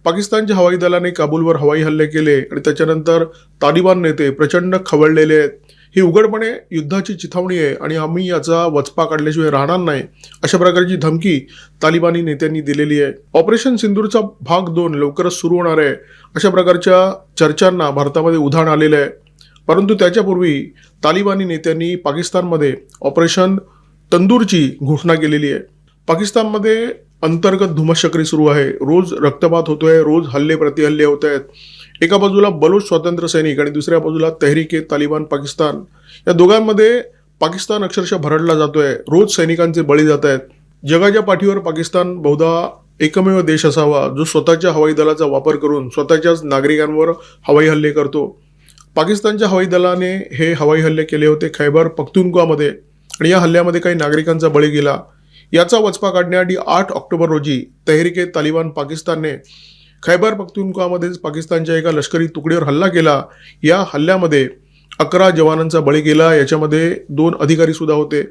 पाकिस्तानच्या हवाई दलाने काबूलवर हवाई हल्ले केले आणि त्याच्यानंतर तालिबान नेते प्रचंड खवळलेले आहेत. ही उघडपणे युद्धाची चिथावणी आहे आणि आम्ही याचा वचपा काढल्याशिवाय राहणार नाही, अशा प्रकारची धमकी तालिबानी नेत्यांनी दिलेली आहे. ऑपरेशन सिंदूरचा भाग 2 लवकरच सुरू होणार आहे, अशा प्रकारच्या चर्चांना भारतामध्ये उधाण आलेलं आहे. परंतु त्याच्यापूर्वी तालिबानी नेत्यांनी पाकिस्तानमध्ये ऑपरेशन तंदूरची घोषणा केलेली आहे. पाकिस्तानमध्ये अंतर्गत धुमश्चक्री सुरू आहे. रोज रक्तपात होतोय, रोज हल्ले प्रतिहल्ले होत आहेत. एका बाजूला बलूच स्वातंत्र्य सैनिक आणि दुसऱ्या बाजूला तहरीक-ए-तालिबान पाकिस्तान, या दोघांमध्ये पाकिस्तान अक्षरशः भरडला जातोय. रोज सैनिकांचे बळी जात आहेत. जगाच्या पाठीवर पाकिस्तान बहुधा एकमेव देश असावा जो स्वतःच्या हवाई दलाचा वापर करून स्वतःच्याच नागरिकांवर हवाई हल्ले करतो. पाकिस्तानच्या हवाई दलाने हे हवाई हल्ले केले होते खैबर पख्तूनख्वामध्ये आणि या हल्ल्यामध्ये काही नागरिकांचा बळी गेला. याचा वचपा काढण्यासाठी 8 ऑक्टोबर रोजी तहरीक-ए-तालिबान पाकिस्तानने खैबर पख्तूनख्वामध्येच पाकिस्तानच्या एका लष्करी तुकडीवर हल्ला केला. या हल्ल्यामध्ये 11 जवानांचा बळी गेला. याच्यामध्ये 2 अधिकारी सुद्धा होते.